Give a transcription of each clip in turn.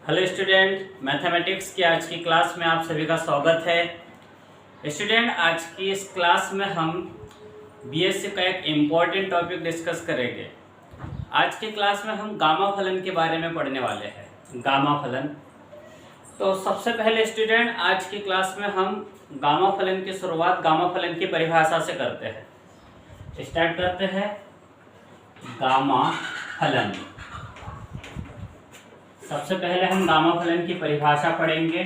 Hello student, mathematics की आज की क्लास में आप सभी का स्वागत है। स्टूडेंट, आज की इस क्लास में हम बीएससी का एक इम्पॉर्टेंट टॉपिक डिस्कस करेंगे। आज की क्लास में हम गामा फलन के बारे में पढ़ने वाले हैं। गामा फलन। तो सबसे पहले स्टूडेंट, आज की क्लास में हम गामा फलन की शुरुआत गामा फलन की परिभाषा से करते हैं। स्टार्ट करते हैं। गामा फलन। सबसे पहले हम गामा फलन की परिभाषा पढ़ेंगे।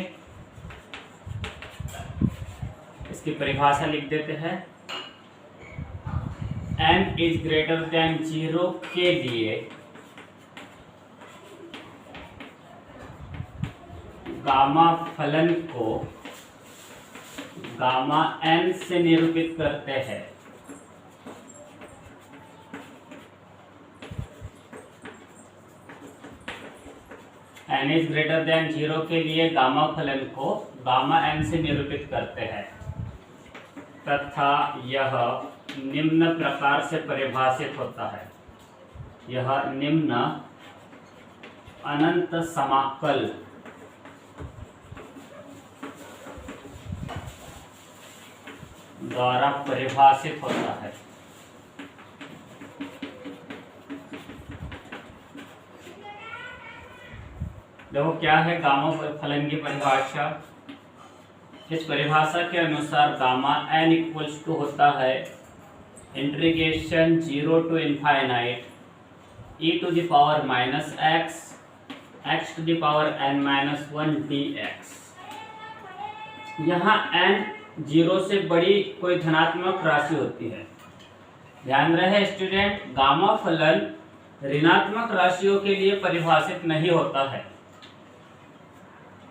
इसकी परिभाषा लिख देते हैं। n इज ग्रेटर देन 0 के लिए गामा फलन को गामा n से निरूपित करते हैं। n इज ग्रेटर देन 0 के लिए गामा फलन को गामा n से निरूपित करते हैं तथा यह निम्न प्रकार से परिभाषित होता है। यह निम्न अनंत समाकल द्वारा परिभाषित होता है। देखो क्या है गामा फलन की परिभाषा। इस परिभाषा के अनुसार गामा n इक्वल्स टू होता है integration 0 to infinite e to the power minus x to the power n minus 1 dx। यहाँ n 0 से बड़ी कोई धनात्मक राशि होती है। ध्यान रहे स्टूडेंट, गामा फलन ऋणात्मक राशियों के लिए परिभाषित नहीं होता है।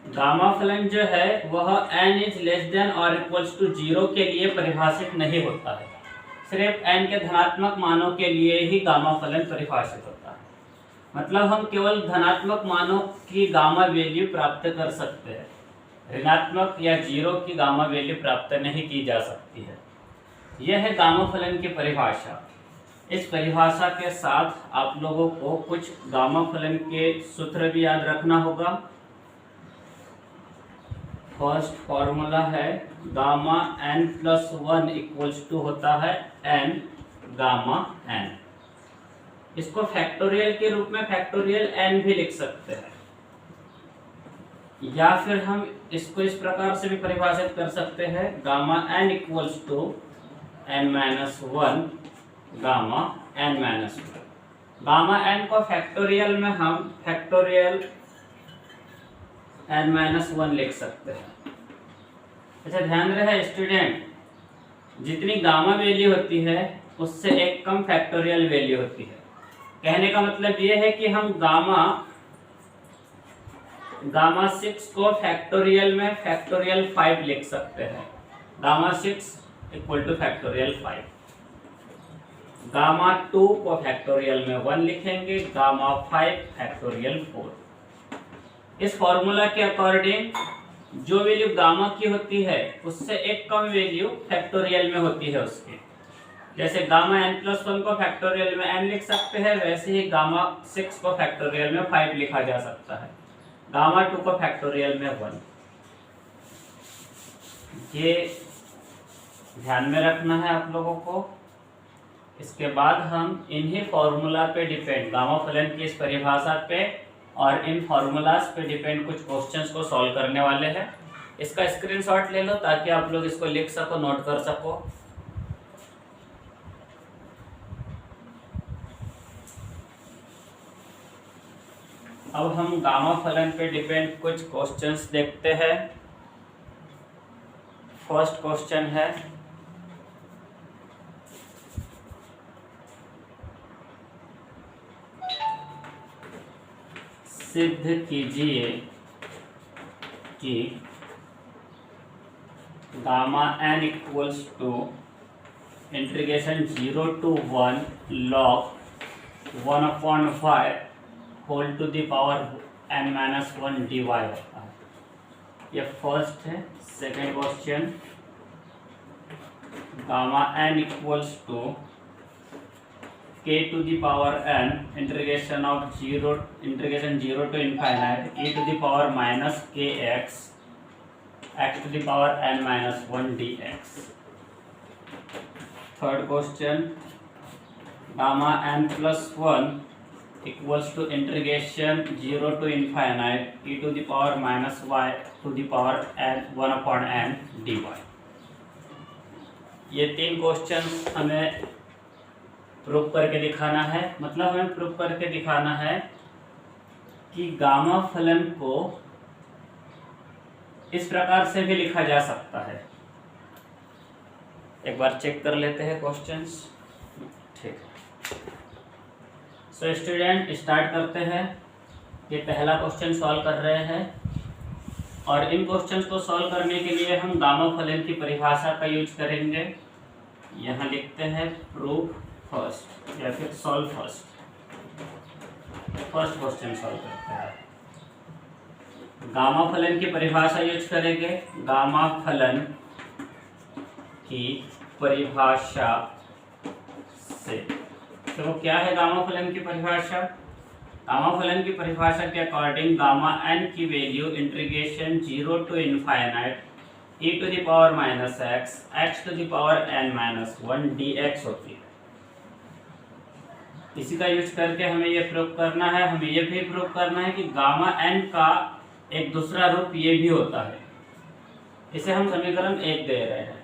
गामा फलन जो है वह n इज लेस देन और इक्वल्स टू 0 के लिए परिभाषित नहीं होता है। सिर्फ n के धनात्मक मानों के लिए ही गामा फलन परिभाषित होता है। मतलब हम केवल धनात्मक मानों की गामा वैल्यू प्राप्त कर सकते हैं। ऋणात्मक या 0 की गामा वैल्यू प्राप्त नहीं की जा सकती है। यह है गामा फलन की परिभाषा। इस परिभाषा के साथ आप लोगों को कुछ गामा फलन के सूत्र भी याद रखना होगा। फर्स्ट फॉर्मूला है gamma n plus 1 equals to होता है n गामा n। इसको फैक्टोरियल के रूप में फैक्टोरियल n भी लिख सकते हैं, या फिर हम इसको इस प्रकार से भी परिभाषित कर सकते हैं gamma n equals to n minus 1 gamma n minus 1। Gamma n को फैक्टोरियल में हम फैक्टोरियल n माइनस 1 लिख सकते हैं। अच्छा, ध्यान रहे स्टूडेंट, जितनी गामा वैल्यू होती है उससे एक कम फैक्टोरियल वैल्यू होती है। कहने का मतलब ये है कि हम गामा 6 को फैक्टोरियल में फैक्टोरियल 5 लिख सकते हैं। Gamma 6 equal two factorial 5। Gamma 2 को फैक्टोरियल में 1 लिखेंगे, गामा 5 फैक्टोरियल 4। इस फॉर्मूला के अकॉर्डिंग जो वैल्यू गामा की होती है उससे एक कम वैल्यू फैक्टोरियल में होती है उसकी। जैसे गामा n प्लस 1 को फैक्टोरियल में n लिख सकते हैं, वैसे ही गामा 6 को फैक्टोरियल में 5 लिखा जा सकता है। गामा 2 को फैक्टोरियल में 1। ये ध्यान में रखना है आप लोगों को। इसके बाद हम इन्हीं फॉर्मूला पे डिपेंड, गामा फलन की इस परिभाषा पे और इन फॉर्मूलाज पे डिपेंड कुछ क्वेश्चंस को सॉल्व करने वाले हैं। इसका स्क्रीनशॉट ले लो ताकि आप लोग इसको लिख सको, नोट कर सको। अब हम गामा फलन पे डिपेंड कुछ क्वेश्चंस देखते हैं। फर्स्ट क्वेश्चन है, सिद्ध कीजिए कि gamma n equals to integration 0 to 1 log 1/5 whole to the power n minus 1 dy होता है। ये फर्स्ट है। Second question, gamma n equals to k to the power n integration 0 to infinite e to the power minus kx x to the power n minus 1 dx. Third question, gamma n plus 1 equals to integration 0 to infinite e to the power minus y to the power n 1 upon n dy. ये 3 question हमें prove करके दिखाना है, मतलब हमें prove करके दिखाना है कि गामा फलन को इस प्रकार से भी लिखा जा सकता है। एक बार चेक कर लेते हैं क्वेश्चंस। ठीक है, सो स्टूडेंट स्टार्ट करते हैं। ये पहला क्वेश्चन सॉल्व कर रहे हैं और इन क्वेश्चंस को सॉल्व करने के लिए हम गामा फलन की परिभाषा का यूज करेंगे। यहाँ लिखते हैं प्रूव फर्स्ट या फिर solve first. First question solve करते हैं। गामा फलन की परिभाषा यूज करेंगे। गामा फलन की परिभाषा से, तो क्या है गामा फलन की परिभाषा? गामा फलन की परिभाषा के अकॉर्डिंग गामा n की value integration 0 to infinite e to the power minus x to the power n minus 1 dx होती है। इसी का यूज करके हमें ये प्रूव करना है। हमें ये भी प्रूव करना है कि गामा n का एक दूसरा रूप ये भी होता है। इसे हम समीकरण 1 दे रहे हैं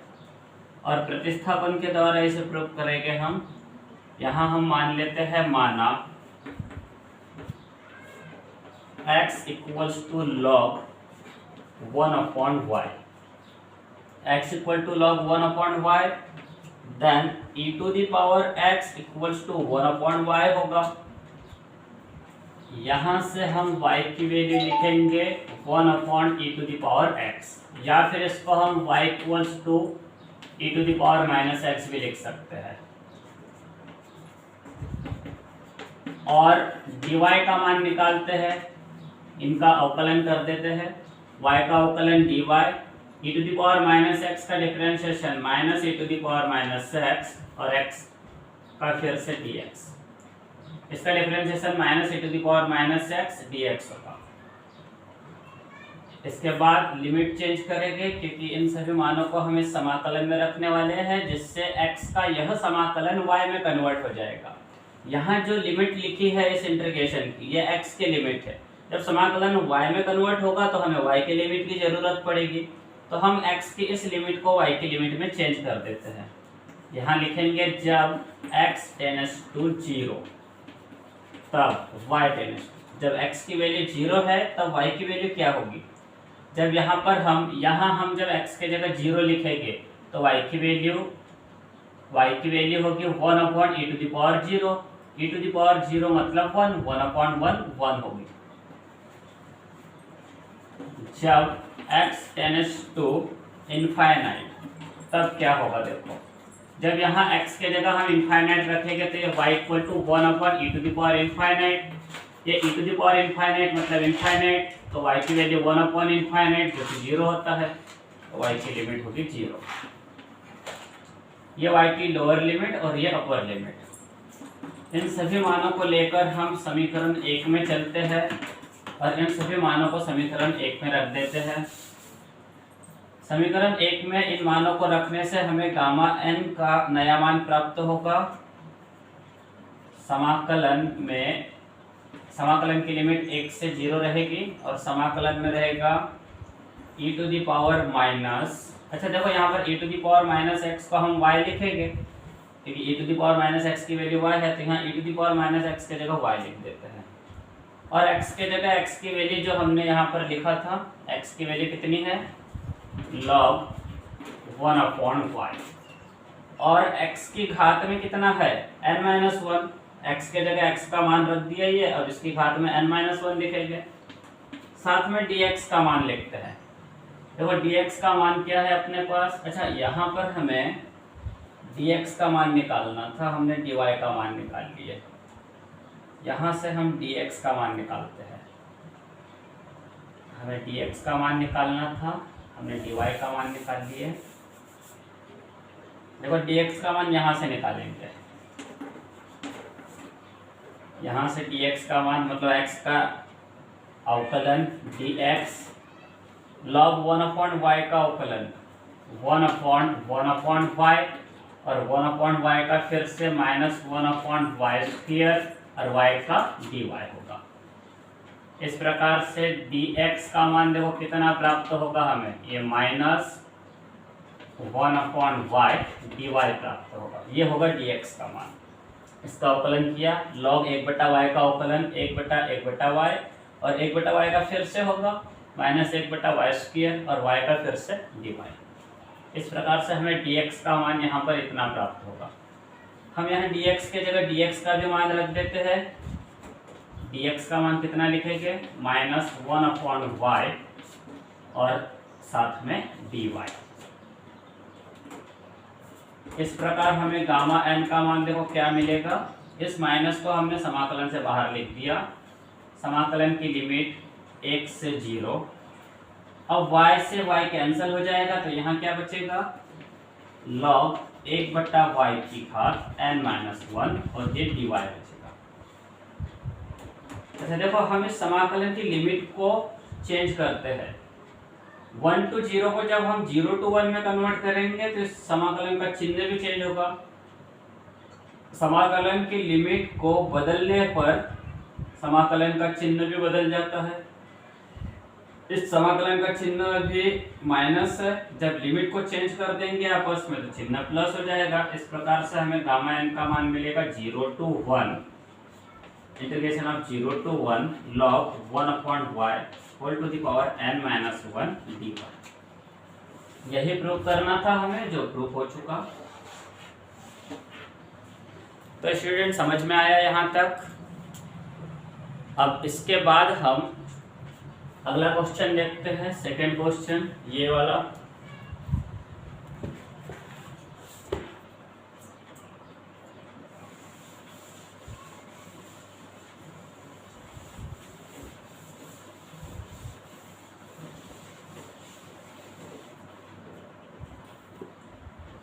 और प्रतिस्थापन के द्वारा इसे प्रूव करेंगे हम। यहाँ हम मान लेते हैं, माना x equals to log 1 upon y, x equal to log 1 upon y, then e to the power x equals to 1 upon y होगा। यहाँ से हम y की वैल्यू लिखेंगे 1 upon e to the power x, या फिर इसको हम y equals to e to the power minus x भी लिख सकते हैं। और dy का मान निकालते हैं, इनका अवकलन कर देते हैं। y का अवकलन dy, e to the power minus x का differentiation minus e to the power minus x और x का फिर से dx। इसका differentiation minus e to the power minus x dx होगा। इसके बाद लिमिट चेंज करेंगे क्योंकि इन सभी मानों को हमें समाकलन में रखने वाले हैं, जिससे x का यह समाकलन y में कन्वर्ट हो जाएगा। यहाँ जो लिमिट लिखी है इस इंटीग्रेशन की, ये x की लिमिट है। जब समाकलन y में कन्वर्ट होगा तो हमें y की लिमिट की जरूरत पड़ेगी, तो हम x की इस लिमिट को y की लिमिट में चेंज कर देते हैं। यहाँ लिखेंगे जब x टेंड्स टू 0 तब y टेंड्स, जब x की वैल्यू 0 है तब y की वैल्यू क्या होगी? जब यहाँ पर हम जब x के जगह 0 लिखेंगे तो y की वैल्यू होगी 1 upon e to the power 0। e to the power 0 मतलब 1 अपॉन 1 होगी। जब x टेंड्स टू इनफाइनाइट तब क्या होगा? देखो, जब यहाँ x के जगह हम इनफाइनाइट रखेंगे तो ये y equal to 1 upon e to the power infinite. ये e to the power infinite मतलब इनफाइनाइट, तो y की वैल्यू 1 अपॉन इनफाइनाइट जो कि 0 होता है, तो y की लिमिट होगी 0। ये y की लोअर लिमिट और ये अपर लिमिट। इन सभी मानों को लेकर हम समीकरण 1 में चलते हैं और इन सभी मानों को समीकरण 1 में रख देते हैं। समीकरण 1 में इन मानों को रखने से हमें गामा n का नया मान प्राप्त होगा। समाकलन की लिमिट 1 से 0 रहेगी और समाकलन में रहेगा e to the power minus, अच्छा देखो यहाँ पर e to the power minus x को हम y लिखेंगे क्योंकि e to the power minus x की वैल्यू y है, तो यहाँ e to the power minus x के जगह y लिख देते हैं। और x के जगह x की वैल्यू जो हमने यहाँ पर लिखा था, x की वैल्यू कितनी है? log 1 upon y। और x की घात में कितना है? n minus 1। x के जगह x का मान रख दिया ये, अब इसकी घात में n माइनस 1 लिखेंगे। साथ में dx का मान लिखते हैं। देखो dx का मान क्या है अपने पास? अच्छा, यहाँ पर हमें dx का मान निकालना था, हमने dy का मान निकाल लिया। यहाँ से हम dx का मान निकालते हैं। हमें dx का मान निकालना था, हमने dy का मान निकाल लिए। देखो dx का मान यहाँ से निकालेंगे, यहाँ से dx का मान मतलब x का अवकलन dx log 1/y का अवकलन 1/1/y और 1/y का फिर से -1/y² और y का dy होगा। इस प्रकार से dx का मान देखो कितना प्राप्त होगा हमें, ये -1/y dy प्राप्त होगा। ये होगा dx का मान। इसका अवकलन किया, log 1/y का अवकलन 1/1/y और 1/y का फिर से होगा -1/y² और y का फिर से dy। इस प्रकार से हमें dx का मान यहाँ पर इतना प्राप्त होगा। हम यहाँ dx के जगह dx का भी मान रख देते हैं। dx का मान कितना लिखेंगे, -1/y और साथ में dy। इस प्रकार हमें गामा n का मान देखो क्या मिलेगा। इस माइनस को हमने समाकलन से बाहर लिख दिया। समाकलन की लिमिट 1 से 0। अब y से y कैंसिल हो जाएगा तो यहाँ क्या बचेगा, log 1/y की घात n-1 और ये dy बचेगा। अच्छा देखो, हम इस समाकलन की लिमिट को चेंज करते हैं। 1 to 0 को जब हम 0 to 1 में कन्वर्ट करेंगे तो इस समाकलन का चिन्ह भी चेंज होगा। समाकलन की लिमिट को बदलने पर समाकलन का चिन्ह भी बदल जाता है। इस समाकलन का चिन्ह भी माइनस है, जब लिमिट को चेंज कर देंगे आपस में तो चिन्ह प्लस हो जाएगा। इस प्रकार से हमें गामा n का मान मिलेगा 0 to 1 integration of 0 to 1 log 1/y whole to the power n-1 dy। यही प्रूफ करना था हमें, जो प्रूफ हो चुका। तो स्टूडेंट समझ में आया यहाँ तक। अब इसके बाद हम अगला क्वेश्चन देखते हैं, सेकंड क्वेश्चन ये वाला।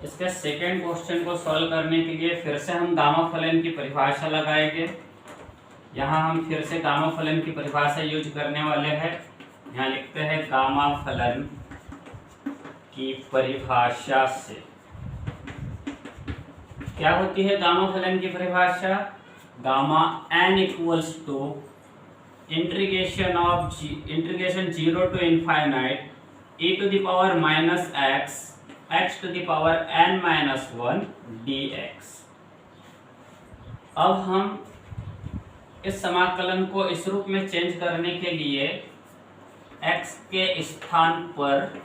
इसके सेकंड क्वेश्चन को सॉल्व करने के लिए फिर से हम गामा फलन की परिभाषा लगाएंगे। यहाँ हम फिर से गामा फलन की परिभाषा यूज करने वाले हैं। यहाँ लिखते हैं गामा फलन की परिभाषा से क्या होती है। गामा फलन की परिभाषा, gamma n equals to integration 0 to infinite e to the power x to the power n-1 dx। अब हम इस समाकलन को इस रूप में चेंज करने के लिए x के स्थान पर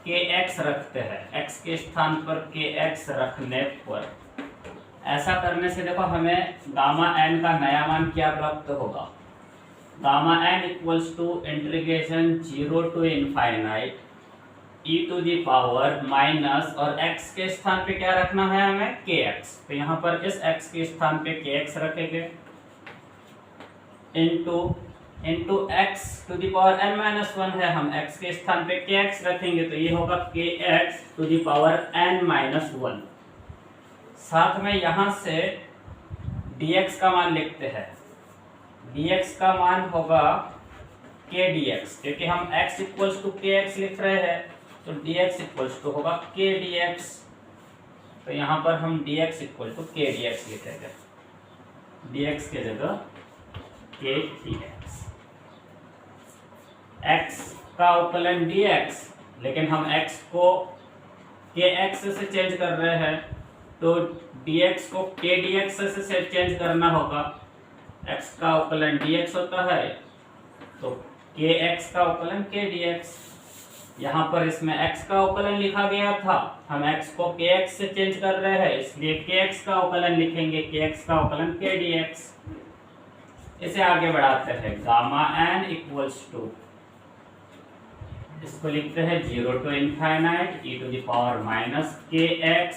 kx रखते हैं। x के स्थान पर kx रखने पर, ऐसा करने से देखो हमें गामा n का नया मान क्या प्राप्त होगा। Gamma n equals to integration 0 to infinite e to the power minus, और x के स्थान पे क्या रखना है हमें, kx। तो यहाँ पर इस x के स्थान पे kx रखेंगे into x to the power n-1 है, हम x के स्थान पे kx रखेंगे तो ये होगा kx to the power n-1। साथ में यहाँ से dx का मान लिखते हैं। dx का मान होगा k dx, क्योंकि हम x इक्वल्स टू kx लिख रहे हैं तो dx इक्वल्स टू होगा k dx। तो यहाँ पर हम dx equal to k dx लिखेंगे, dx के जगह k dx। x का अवकलन dx, लेकिन हम x को kx से चेंज कर रहे हैं तो dx को k dx से चेंज करना होगा। x का अवकलन dx होता है तो kx का अवकलन k dx। यहाँ पर इसमें x का अवकलन लिखा गया था, हम x को kx से चेंज कर रहे हैं इसलिए kx का अवकलन लिखेंगे, kx का अवकलन k dx। इसे आगे बढ़ाते हैं। गामा n इक्वल्स टू, इसको लिखते हैं 0 to infinite e to the power minus kx।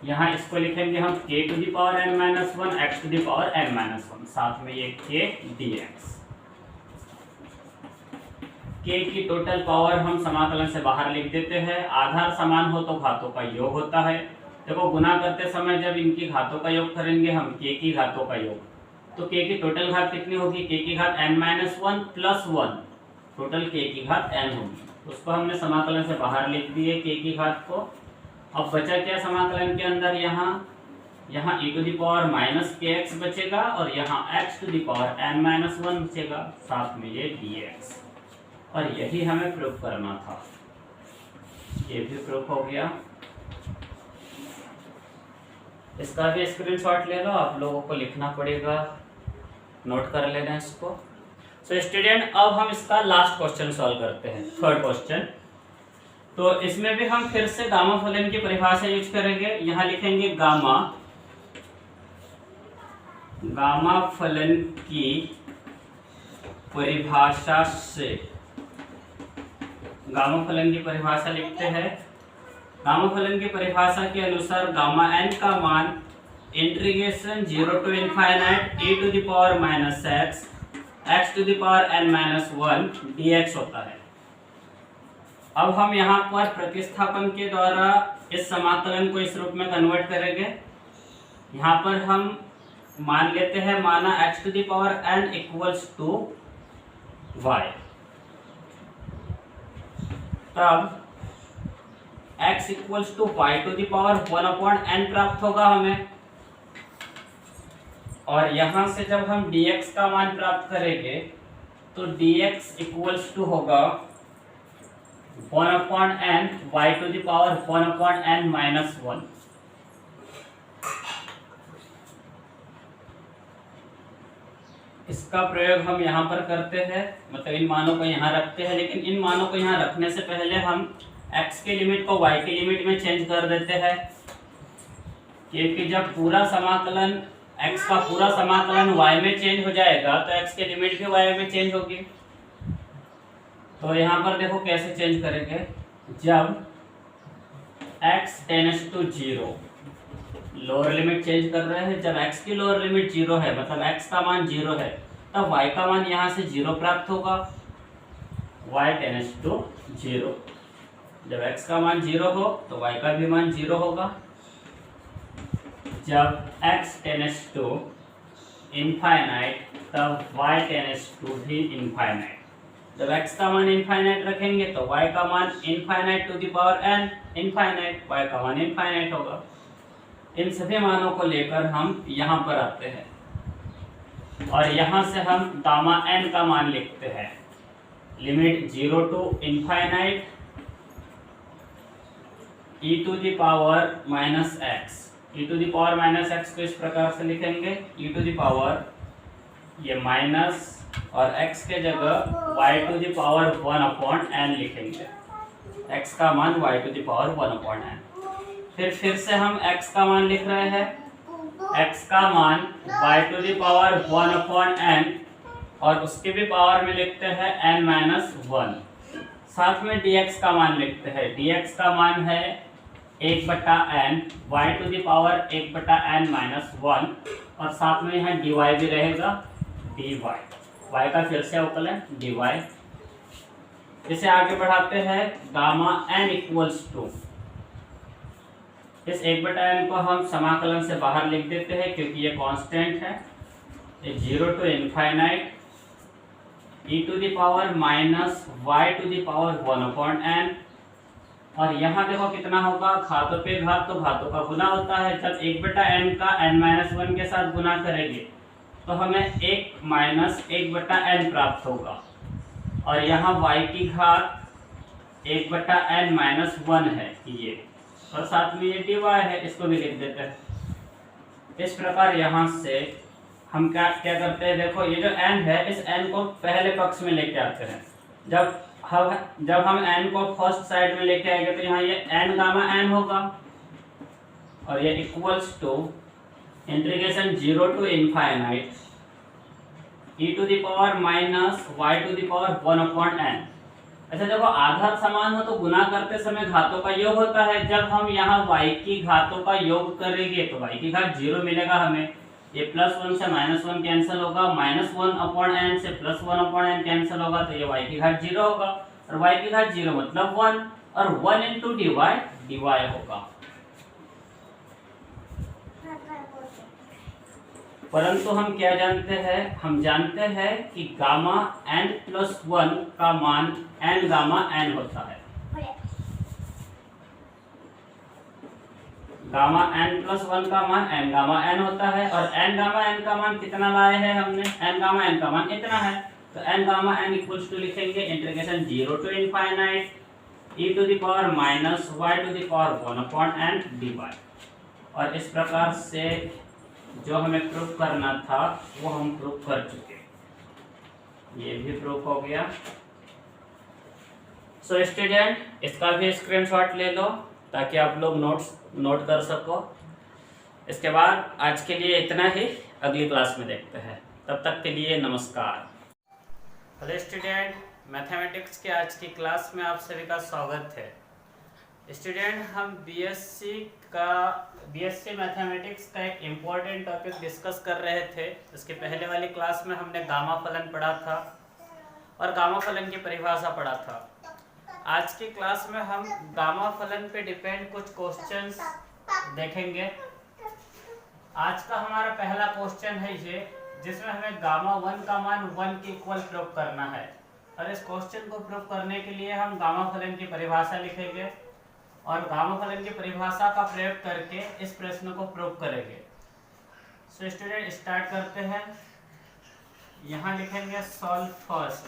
यहाँ इसको लिखेंगे हम k to the power n-1 x to the power n-1, साथ में ये k dx। k की टोटल पावर हम समाकलन से बाहर लिख देते हैं। आधार समान हो तो घातों का योग होता है, देखो गुना करते समय जब इनकी घातों का योग करेंगे हम k की घातों का योग, तो k की टोटल घात कितनी होगी, k की घात n-1 प्लस 1, टोटल k की घात n होगी। उसको हमने समाकलन से बाहर लिख दिए k की घात को। अब बचा क्या समाकलन के अंदर, यहाँ e to the power minus kx बचेगा और यहाँ x to the power n-1 बचेगा, साथ में ये dx। और यही हमें प्रूफ करना था, ये भी प्रूफ हो गया। इसका भी स्क्रीनशॉट ले लो, आप लोगों को लिखना पड़ेगा, नोट कर लेना इसको। सो स्टूडेंट, अब हम इसका लास्ट क्वेश्चन सॉल्व करते हैं, थर्ड क्वेश्चन। तो इसमें भी हम फिर से गामा फलन की परिभाषा यूज करेंगे। यहाँ लिखेंगे गामा फलन की परिभाषा से, गामा फलन की परिभाषा लिखते हैं। गामा फलन की परिभाषा के अनुसार गामा n का मान integration 0 to infinite e to the power minus x to the power n-1 dx होता है। अब हम यहाँ पर प्रतिस्थापन के द्वारा इस समाकलन को इस रूप में कन्वर्ट करेंगे। यहाँ पर हम मान लेते हैं, माना x to the power n equals to y, तब x equals to y to the power 1/n प्राप्त होगा हमें। और यहाँ से जब हम dx का मान प्राप्त करेंगे तो dx इक्वल्स टू होगा 1/n y to the power 1/n-1। इसका प्रयोग हम यहाँ पर करते हैं, मतलब इन मानों को यहाँ रखते हैं। लेकिन इन मानों को यहाँ रखने से पहले हम x के लिमिट को y की लिमिट में चेंज कर देते हैं, क्योंकि जब पूरा समाकलन x का पूरा समाकलन y में चेंज हो जाएगा तो x की लिमिट भी y में चेंज होगी। तो यहाँ पर देखो कैसे चेंज करेंगे, जब x tends to 0, lower limit change कर रहे हैं, जब x की लोअर लिमिट 0 है, मतलब x का मान 0 है, तब y का मान यहाँ से 0 प्राप्त होगा, y टेंड्स टू 0। जब x का मान 0 हो तो y का भी मान 0 होगा। जब x टेंड्स टू इनफाइनाइट तब y टेंड्स टू भी इनफाइनाइट। जब x का मान इनफाइनाइट रखेंगे तो y का मान infinite to the power n infinite, y का मान इनफाइनाइट होगा। इन सभी मानों को लेकर हम यहाँ पर आते हैं और यहाँ से हम गामा n का मान लिखते हैं, limit 0 to infinite e to the power minus x। e to the power minus x को इस प्रकार से लिखेंगे, e टू द पावर ये माइनस और x के जगह y to the power 1/n लिखेंगे, x का मान y to the power 1/n। फिर से हम x का मान लिख रहे हैं, x का मान y to the power 1/n और उसके भी पावर में लिखते हैं n-1। साथ में dx का मान लिखते हैं, dx का मान है 1/n, y to the power 1/n-1 और साथ में यहाँ dy भी रहेगा, dy, y का फिर से अवकलन dy। इसे आगे बढ़ाते हैं, गामा n इक्वल्स टू, इस 1/n को हम समाकलन से बाहर लिख देते हैं क्योंकि ये कांस्टेंट है। 0 to infinite e to the power minus y to the power 1/n। और यहाँ देखो कितना होगा, घातों पे घात तो घातों का गुना होता है। जब 1/n का n-1 के साथ गुना करेंगे तो हमें 1 माइनस 1/n प्राप्त होगा। और यहाँ y की घात 1/n-1 है ये, और साथ में ये dy है, इसको भी लिख देते हैं। इस प्रकार यहाँ से हम क्या करते हैं, देखो ये जो n है, इस n को पहले पक्ष में लेके आते हैं। जब हम n को फर्स्ट साइड में लेके आएंगे तो यहाँ ये n गामा n होगा और ये equals to integration 0 to infinite e to the power minus y to the power 1/n। अच्छा देखो, आधार समान हो तो गुना करते समय घातों का योग होता है। जब हम यहाँ y की घातों का योग करेंगे तो y की घात 0 मिलेगा हमें, ये +1 से -1 कैंसिल होगा, -1/n से +1/n कैंसिल होगा, तो ये y की घात 0 होगा और y की घात 0 मतलब 1 और 1 × dy होगा। परंतु हम क्या जानते हैं, हम जानते हैं कि गामा n प्लस 1 का मान n गामा n होता है। गामा n प्लस 1 का मान n गामा n होता है, और n गामा n का मान कितना लाए हैं हमने, n गामा n का मान इतना है, तो n gamma n equals to लिखेंगे integration 0 to infinite e to the power minus y to the power 1 upon n dy। और इस प्रकार से जो हमें प्रूफ करना था वो हम प्रूफ कर चुके, ये भी प्रूफ हो गया। सो स्टूडेंट, इसका भी स्क्रीनशॉट ले लो ताकि आप लोग नोट कर सको। इसके बाद आज के लिए इतना ही, अगली क्लास में देखते हैं, तब तक के लिए नमस्कार। हेलो स्टूडेंट, मैथमेटिक्स के आज की क्लास में आप सभी का स्वागत है। स्टूडेंट, हम बीएससी मैथमेटिक्स का एक इम्पोर्टेंट टॉपिक डिस्कस कर रहे थे। इसके पहले वाली क्लास में हमने गामा फलन पढ़ा था और गामा फलन की परिभाषा पढ़ा था। आज की क्लास में हम गामा फलन पे डिपेंड कुछ क्वेश्चंस देखेंगे। आज का हमारा पहला क्वेश्चन है ये, जिसमें हमें गामा 1 का मान 1 के इक्वल प्रूव करना है। और इस क्वेश्चन को प्रूव करने के लिए हम गामा फलन की परिभाषा लिखेंगे और गामा फलन की परिभाषा का प्रयोग करके इस प्रश्न को प्रूव करेंगे। सो स्टूडेंट, स्टार्ट करते हैं। यहाँ लिखेंगे सॉल्व फर्स्ट,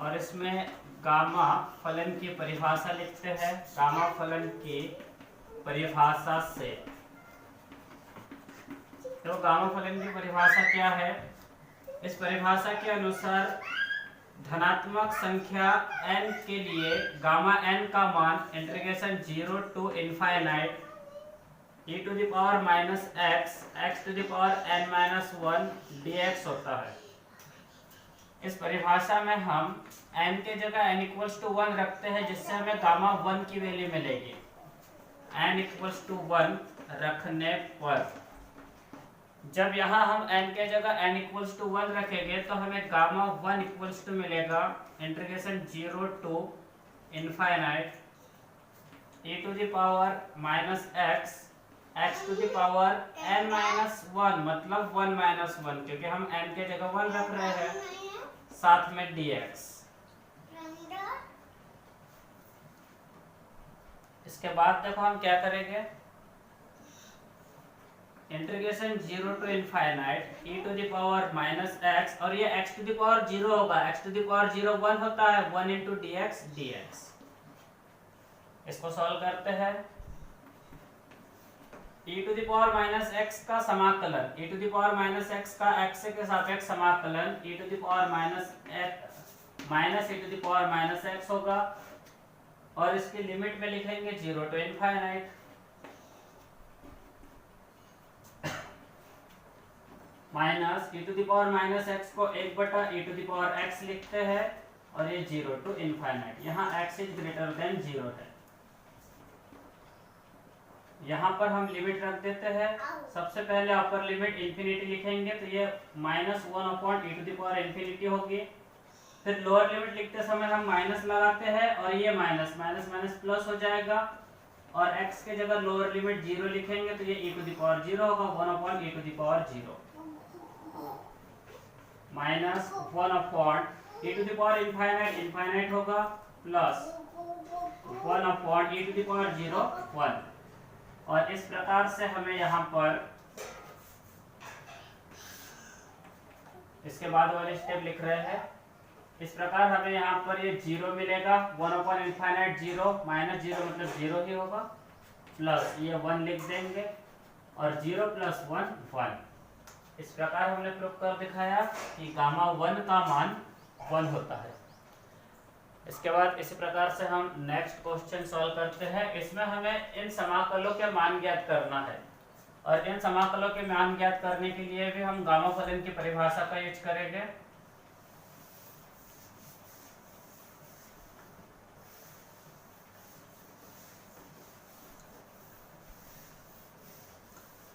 और इसमें गामा फलन की परिभाषा लिखते हैं। गामा फलन की परिभाषा से, तो गामा फलन की परिभाषा क्या है? इस परिभाषा के अनुसार धनात्मक संख्या n के लिए गामा n का मान integration 0 to infinite e to the power minus x to the power n minus 1 dx होता है। इस परिभाषा में हम n के जगह n इक्वल्स टू 1 रखते हैं, जिससे हमें गामा 1 की वैल्यू मिलेगी। n इक्वल्स टू 1 रखने पर, जब यहाँ हम n के जगह n इक्वल्स टू 1 रखेंगे तो हमें गामा 1 इक्वल्स टू मिलेगा integration 0 to infinite e to the power minus x to the power n minus 1, मतलब 1 माइनस 1, क्योंकि हम n के जगह 1 रख रहे हैं, साथ में dx। इसके बाद देखो हम क्या करेंगे, integration 0 to infinite e to the power minus x, और ये x टू द पावर 0 होगा। x टू द पावर 0 1 होता है, 1 इंटू dx। इसको सॉल्व करते हैं। e to the power minus x का समाकलन, e to the power minus x का x के सापेक्ष समाकलन e to the power minus e to the power minus x होगा, और इसकी लिमिट में लिखेंगे 0 to infinite minus e to the power minus x को 1 बटा e to the power x लिखते हैं, और ये 0 टू इनफाइनाइट। यहाँ x इज ग्रेटर देन 0 है। यहाँ पर हम लिमिट रख देते हैं। सबसे पहले अपर लिमिट इंफिनिटी लिखेंगे, तो ये minus 1 upon e to the power infinity होगी। फिर लोअर लिमिट लिखते समय हम माइनस लगाते हैं, और ये माइनस माइनस माइनस प्लस हो जाएगा, और x के जगह लोअर लिमिट 0 लिखेंगे, तो ये e टू द पावर 0 होगा, 1 upon e to the power 0 minus 1 upon e to the power infinite होगा, plus 1 upon e to the power 0 1। और इस प्रकार से हमें यहाँ पर इसके बाद वाले स्टेप लिख रहे हैं। इस प्रकार हमें यहाँ पर ये 0 मिलेगा, 1 अपॉन इनफाइनाइट 0 माइनस 0 मतलब 0 ही होगा, प्लस ये 1 लिख देंगे, और 0 प्लस 1 1। इस प्रकार हमने प्रूव कर दिखाया कि गामा 1 का मान 1 होता है। इसके बाद इसी प्रकार से हम नेक्स्ट क्वेश्चन सॉल्व करते हैं। इसमें हमें इन समाकलों के मान ज्ञात करना है, और इन समाकलों के मान ज्ञात करने के लिए भी हम गामा फलन की परिभाषा का यूज करेंगे।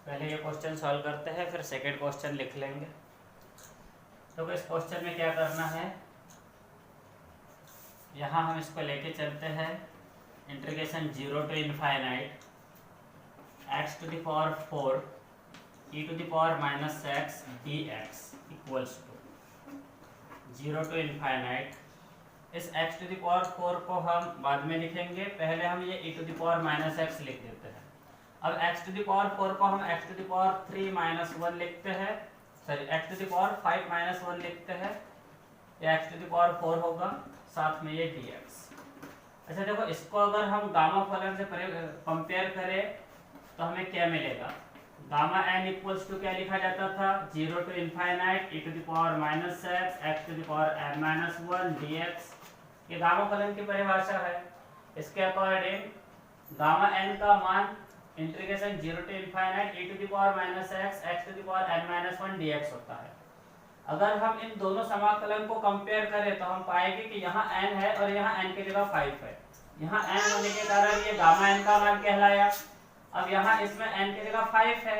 पहले ये क्वेश्चन सॉल्व करते हैं, फिर सेकंड क्वेश्चन लिख लेंगे। तो इस क्वेश्चन में क्या करना है, यहाँ हम इसको लेके चलते हैं integration 0 to infinite x to the power 4 e to the power minus x d x equals to 0 to infinite. इस x टू द पावर 4 को हम बाद में लिखेंगे, पहले हम ये e to the power minus x लिख देते हैं। अब x टू द पावर 4 को हम x to the power 3 minus 1 लिखते हैं, sorry x to the power 5 minus 1 लिखते हैं, ये x टू द पावर 4 होगा, साथ में ये dx। अच्छा देखो, इसको अगर हम गामा फलन से कंपेयर करें तो हमें क्या मिलेगा? गामा n इक्वल्स टू क्या लिखा जाता था? 0 to infinite e to the power minus x to the power n minus 1 dx। ये गामा फलन की परिभाषा है। इसके अकॉर्डिंग गामा n का मान integration 0 to infinite e to the power minus x to the power n minus 1 dx होता है। अगर हम इन दोनों समाकलन को कंपेयर करें तो हम पाएंगे कि यहाँ n है और यहाँ n की जगह 5 है। यहाँ n होने के कारण ये गामा n का मान कहलाया। अब यहाँ इसमें n की जगह 5 है,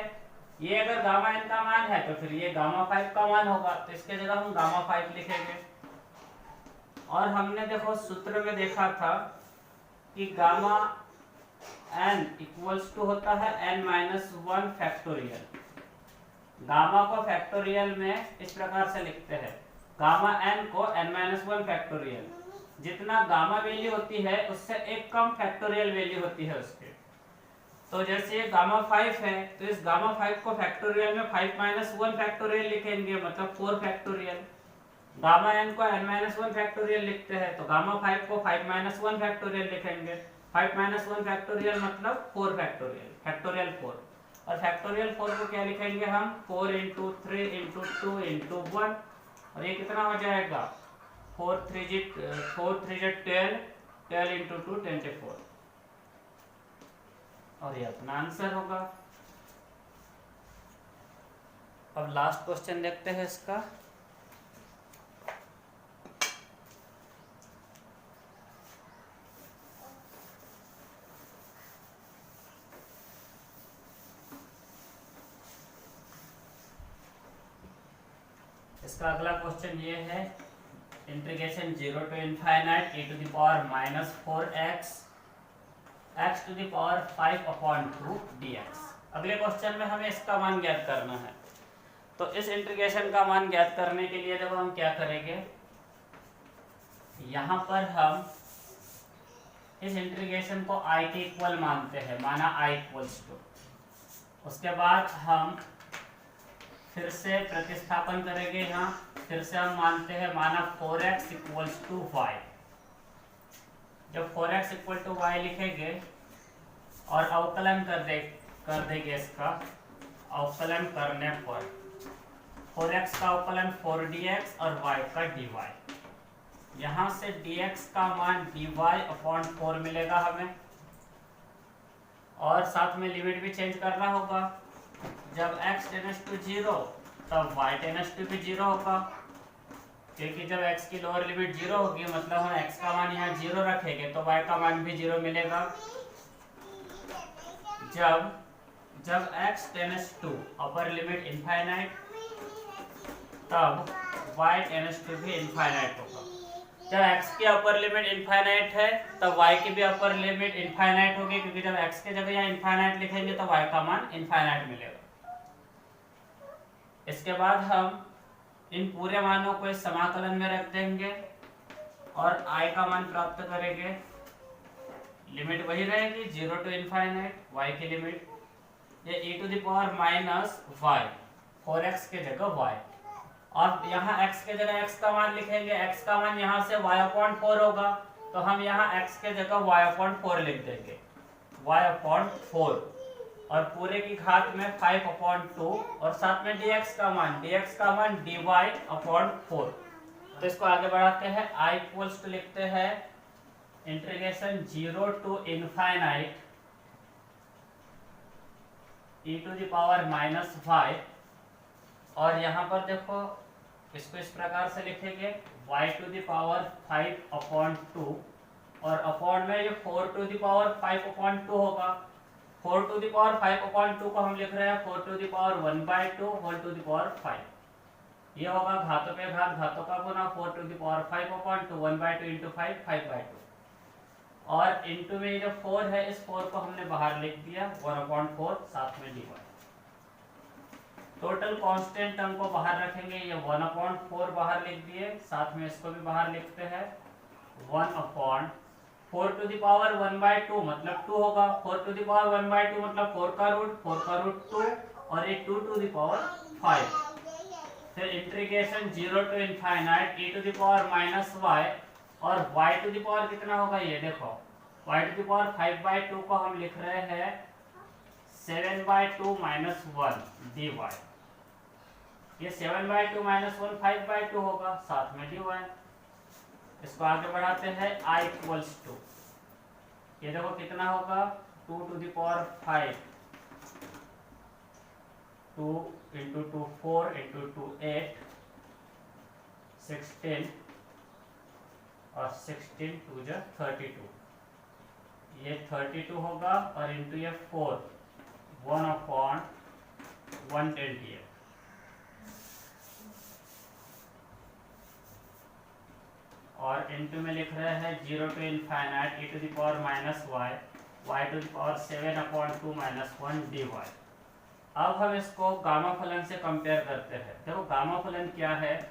ये अगर गामा n का मान है तो फिर ये गामा 5 का मान होगा, तो इसके जगह हम गामा 5 लिखेंगे। और हमने देखो सूत्र में देखा था कि गामा n इक्वल्स टू होता है n माइनस 1 फैक्टोरियल। गामा को फैक्टोरियल में इस प्रकार से लिखते हैं, गामा n को n माइनस 1 फैक्टोरियल। जितना गामा वैल्यू होती है उससे एक कम फैक्टोरियल वैल्यू होती है उसके। तो जैसे ये गामा 5 है तो इस गामा 5 को फैक्टोरियल में 5 माइनस 1 फैक्टोरियल लिखेंगे, मतलब 4 फैक्टोरियल। गामा n को n माइनस 1 फैक्टोरियल लिखते हैं तो गामा 5 को 5 माइनस 1 फैक्टोरियल लिखेंगे। 5 माइनस 1 फैक्टोरियल मतलब 4 फैक्टोरियल, फैक्टोरियल 4। और फैक्टोरियल 4 को क्या लिखेंगे हम? 4 इंटू 3 इंटू 2 इंटू 1, और ये कितना हो जाएगा? 4 3 12, 12 इंटू 2 24, और ये अपना आंसर होगा। अब लास्ट क्वेश्चन देखते हैं इसका। इसका अगला क्वेश्चन ये है, integration 0 to infinite e to the power minus 4x x to the power 5 upon 2 dx। अगले क्वेश्चन में हमें इसका मान ज्ञात करना है। तो इस इंटीग्रेशन का मान ज्ञात करने के लिए देखो हम क्या करेंगे, यहाँ पर हम इस इंटीग्रेशन को i के इक्वल मानते हैं, माना i इक्वल्स टू। उसके बाद हम फिर से प्रतिस्थापन करेंगे, यहाँ फिर से हम मानते हैं, माना 4x इक्वल्स टू y। जब 4x इक्वल टू y लिखेंगे और अवकलन कर देंगे, इसका अवकलन करने पर 4x का अवकलन 4dx और y का dy। यहाँ से dx का मान dy अपॉन 4 मिलेगा हमें, और साथ में लिमिट भी चेंज करना होगा। जब x टेंड्स टू 0 तब y टेंड्स टू भी 0 होगा, क्योंकि जब x की लोअर लिमिट 0 होगी मतलब हम x का मान यहाँ 0 रखेंगे तो y का मान भी 0 मिलेगा। जब x tends to upper limit infinite तब y टेंड्स टू भी इनफाइनाइट होगा। जब x की अपर लिमिट इनफाइनाइट है तब y की भी अपर लिमिट इनफाइनाइट होगी, क्योंकि जब x के जगह यहाँ इनफाइनाइट लिखेंगे तो y का मान इनफाइनाइट मिलेगा। इसके बाद हम इन पूरे मानों को इस समाकलन में रख देंगे और i का मान प्राप्त करेंगे। लिमिट वही रहेगी 0 to इनफाइनाइट, y की लिमिट, ये e to the power minus y, 4x के जगह y, और यहाँ x के जगह x का मान लिखेंगे। x का मान यहाँ से y अपॉन 4 होगा तो हम यहाँ x के जगह y अपॉन 4 लिख देंगे, y अपॉन 4, और पूरे की घात में 5 अपॉन 2, और साथ में dx का मान dy अपॉन 4। तो इसको आगे बढ़ाते हैं, i इक्वल्स टू लिखते हैं integration 0 to infinite e to the power minus 5, और यहाँ पर देखो इसको इस प्रकार से लिखेंगे y to the power 5 upon 2, और अपॉन में ये 4 टू द पावर 5 अपॉन 2 होगा। 4 टू द पावर 5 अपॉन 2 को हम लिख रहे हैं 4 to the power 1/2 whole to the power 5। ये होगा घातों पे घात, घातों का गुना, 4 to the power 5 upon 2, 1/2 into 5, 5/2, और इंटू में जो 4 है इस 4 को हमने बाहर लिख दिया, 1/4 साथ में dy। टोटल कांस्टेंट टर्म को बाहर रखेंगे, ये 1/4 बाहर लिख दिए, साथ में इसको भी बाहर लिखते हैं 1/4 टू द पावर 1/2 मतलब 2 होगा, 4 टू द पावर 1/2 मतलब 4 का रूट 2 और ये 2 टू द पावर 5। फिर integration 0 to infinite e to the power minus y, और y टू द पावर कितना होगा, ये देखो y टू द पावर 5/2 को हम लिख रहे हैं 7/2 माइनस 1 dy। ये 7/2 माइनस 1 5/2 होगा, साथ में dy। इसको आगे बढ़ाते हैं i इक्वल्स टू, ये देखो कितना होगा 2 to the power 5, 2 into 2 4 into 2 8 16 और 16 2 जा 32, ये 32 होगा और इंटू ये 4 1/128। और इंटू में लिख रहे हैं 0 to infinite e to the power minus y, y to the power 7/2 minus 1 dy। अब हम इसको गामा फलन से कंपेयर करते हैं। देखो गामा फलन क्या है,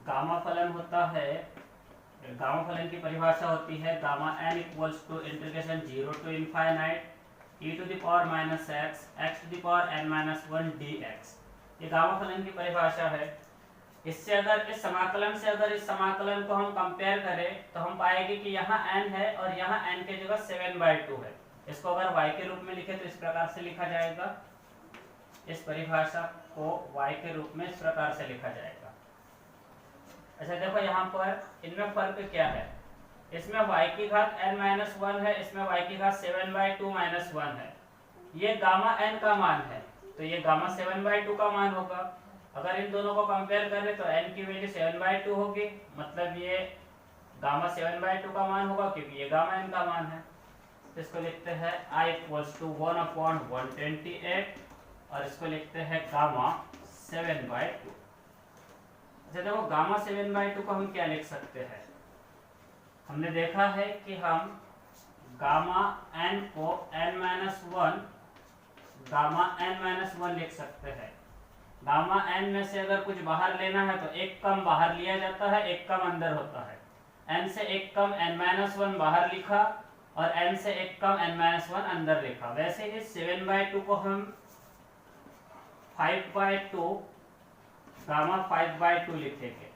गामा फलन होता है, गामा फलन की परिभाषा होती है gamma n equals to integration 0 to infinite e to the power minus x to the power n minus 1 dx। ये गामा फलन की परिभाषा है। इससे अगर इस समाकलन से अगर इस समाकलन को हम कंपेयर करें तो हम पाएंगे कि यहाँ n है और यहाँ n के जगह 7/2 है। इसको अगर y के रूप में लिखे तो इस प्रकार से लिखा जाएगा, इस परिभाषा को y के रूप में इस प्रकार से लिखा जाएगा। अच्छा देखो यहाँ पर इनमें फर्क क्या है, इसमें y की घात n-1 है, इसमें y की घात 7/2 माइनस 1 है। ये गामा n का मान है तो ये गामा 7/2 का मान होगा। अगर इन दोनों को कंपेयर करें तो n की वैल्यू 7/2 होगी, मतलब ये गामा 7/2 का मान होगा क्योंकि ये गामा n का मान है। तो इसको लिखते हैं i इक्वल्स टू 1/128 और इसको लिखते हैं गामा 7/2। अच्छा देखो गामा 7/2 को हम क्या लिख सकते हैं, हमने देखा है कि हम गामा n को गामा n-1 लिख सकते हैं। गामा n में से अगर कुछ बाहर लेना है तो एक कम बाहर लिया जाता है, एक कम अंदर होता है। n से एक कम n-1 बाहर लिखा और n से एक कम n-1 अंदर लिखा। वैसे ही 7/2 को हम 5/2 गामा 5/2 लिखेंगे।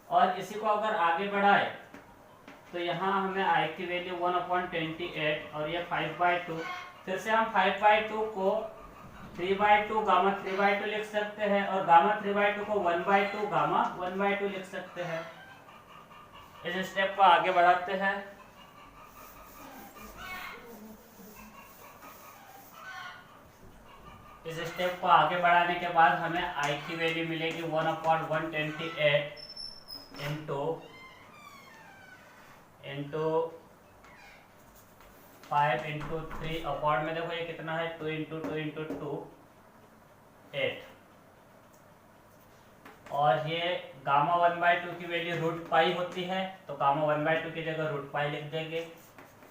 और इसी को अगर आगे बढ़ाए तो यहाँ हमें i की वैल्यू 1/28 और ये 5/2, फिर से हम 5/2 को 3/2 गामा 3/2 लिख सकते हैं और गामा 3/2 को 1/2 गामा 1/2 लिख सकते हैं। इस स्टेप को आगे बढ़ाते हैं। इस स्टेप को आगे बढ़ाने के बाद हमें i की वैल्यू मिलेगी 1/128 इंटू 5 इंटू 3 अपॉर्ड में देखो ये कितना है 2 इंटू 2 इंटू 2 8। और ये गामा 1/2 की वैल्यू √π होती है तो गामा 1/2 की जगह √π लिख देंगे।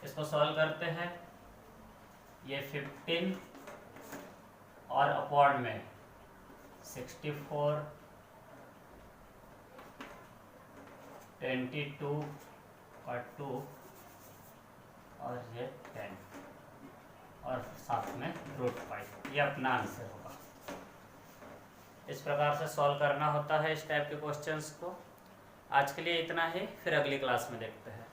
इसको सॉल्व करते हैं, ये 15 और अपॉर्ड में 64 22 और 2 और ये 10 और साथ में √π, ये अपना आंसर होगा। इस प्रकार से सॉल्व करना होता है इस टाइप के क्वेश्चंस को। आज के लिए इतना ही, फिर अगली क्लास में देखते हैं।